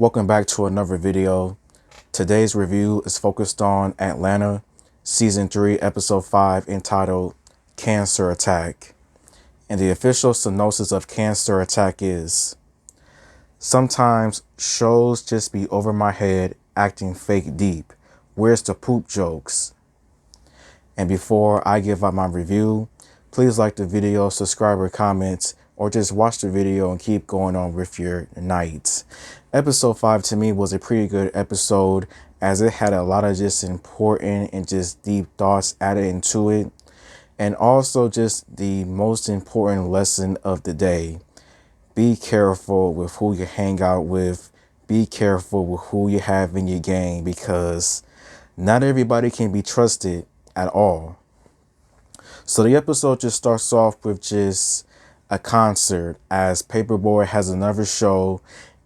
Welcome back to another video. Today's review is focused on Atlanta, Season 3, Episode 5, entitled Cancer Attack. And the official synopsis of Cancer Attack is: sometimes shows just be over my head acting fake deep. Where's the poop jokes? And before I give out my review, please like the video, subscribe or comment, or just watch the video and keep going on with your night. Episode 5 to me was a pretty good episode, as it had a lot of just important and just deep thoughts added into it. And also just the most important lesson of the day: be careful with who you hang out with. Be careful with who you have in your gang, because not everybody can be trusted at all. So the episode just starts off with just a concert, as Paperboy has another show,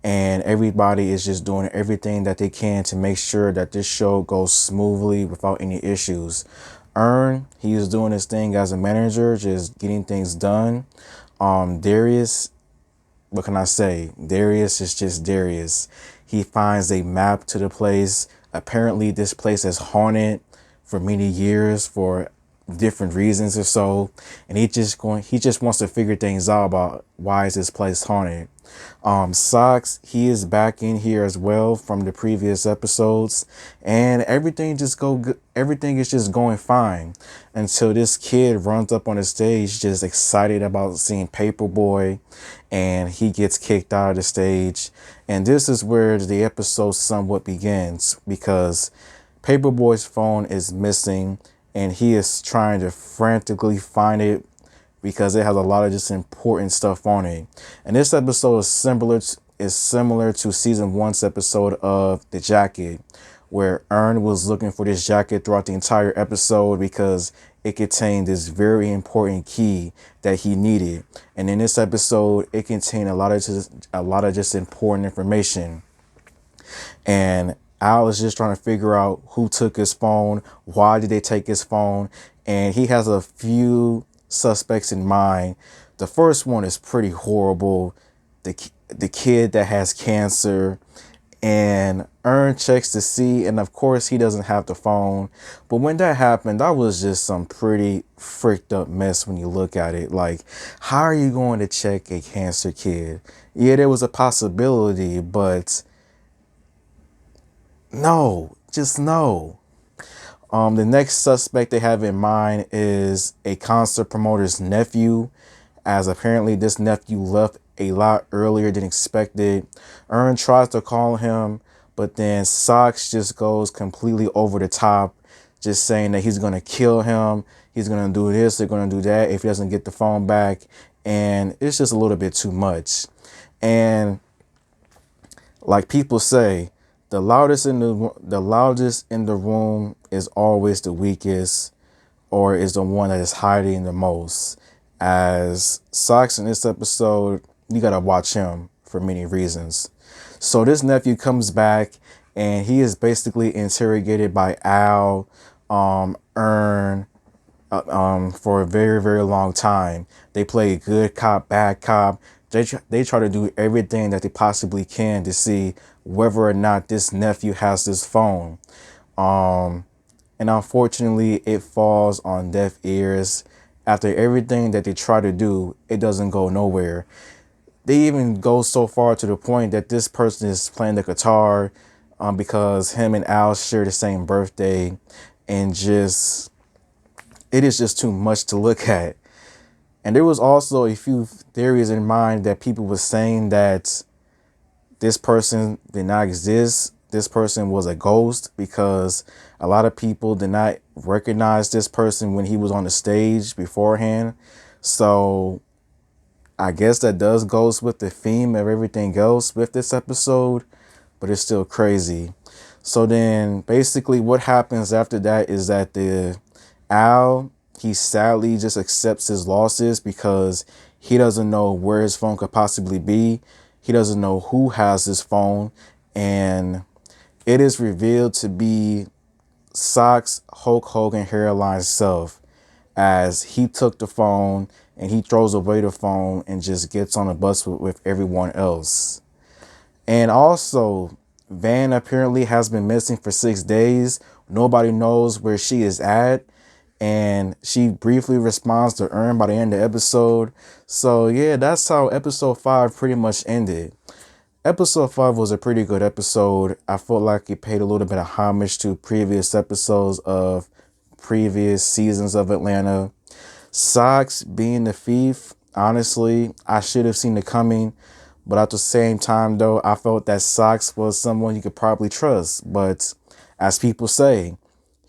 and everybody is just doing everything that they can to make sure that this show goes smoothly without any issues. He is doing his thing as a manager, just getting things done. Darius, what can I say? Darius is just Darius. He finds a map to the place. Apparently this place is haunted for many years for different reasons or so, and he just wants to figure things out about why is this place haunted. Socks, he is back in here as well from the previous episodes, and everything is just going fine until this kid runs up on the stage just excited about seeing Paperboy, and he gets kicked out of the stage. And this is where the episode somewhat begins, because Paperboy's phone is missing and he is trying to frantically find it because it has a lot of just important stuff on it. And this episode is similar to season 1's episode of The Jacket, where Earn was looking for this jacket throughout the entire episode because it contained this very important key that he needed. And in this episode, it contained a lot of just important information. And Al is just trying to figure out who took his phone, why did they take his phone, and he has a few suspects in mind. The first one is pretty horrible, the kid that has cancer, and Earn checks to see, and of course he doesn't have the phone. But when that happened, that was just some pretty freaked up mess when you look at it. Like, how are you going to check a cancer kid? Yeah, there was a possibility, but no, just no. The next suspect they have in mind is a concert promoter's nephew, as apparently this nephew left a lot earlier than expected. Earn tries to call him, but then Socks just goes completely over the top, just saying that he's going to kill him. He's going to do this, they're going to do that if he doesn't get the phone back. And it's just a little bit too much. And like people say, the loudest in the room is always the weakest, or is the one that is hiding the most. As Socks in this episode, you gotta watch him for many reasons. So this nephew comes back, and he is basically interrogated by Al, Earn, for a very, very long time. They play good cop, bad cop. They try to do everything that they possibly can to see whether or not this nephew has this phone. And unfortunately, it falls on deaf ears. After everything that they try to do, it doesn't go nowhere. They even go so far to the point that this person is playing the guitar because him and Al share the same birthday, and it is just too much to look at. And there was also a few theories in mind that people were saying that this person did not exist. This person was a ghost, because a lot of people did not recognize this person when he was on the stage beforehand. So I guess that does goes with the theme of everything else with this episode, but it's still crazy. So then basically what happens after that is that he sadly just accepts his losses, because he doesn't know where his phone could possibly be. He doesn't know who has his phone, and it is revealed to be Socks' Hulk Hogan hairline self, as he took the phone and he throws away the phone and just gets on a bus with everyone else. And also, Van apparently has been missing for 6 days. Nobody knows where she is at. And she briefly responds to Earn by the end of the episode. So yeah, that's how episode 5 pretty much ended. Episode 5 was a pretty good episode. I felt like it paid a little bit of homage to previous episodes of previous seasons of Atlanta. Socks being the thief, honestly, I should have seen it coming. But at the same time, though, I felt that Socks was someone you could probably trust. But as people say,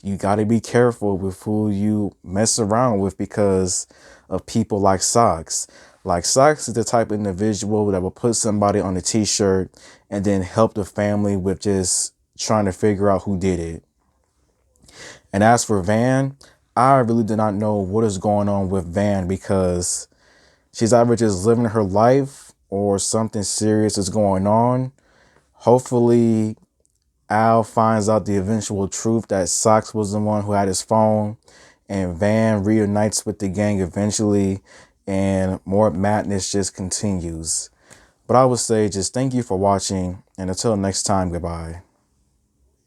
you got to be careful with who you mess around with because of people like Socks. Like Socks is the type of individual that will put somebody on a t-shirt and then help the family with just trying to figure out who did it. And as for Van, I really do not know what is going on with Van because she's either just living her life or something serious is going on. Hopefully, Al finds out the eventual truth that Socks was the one who had his phone, and Van reunites with the gang eventually, and more madness just continues. But I would say just thank you for watching, and until next time, goodbye.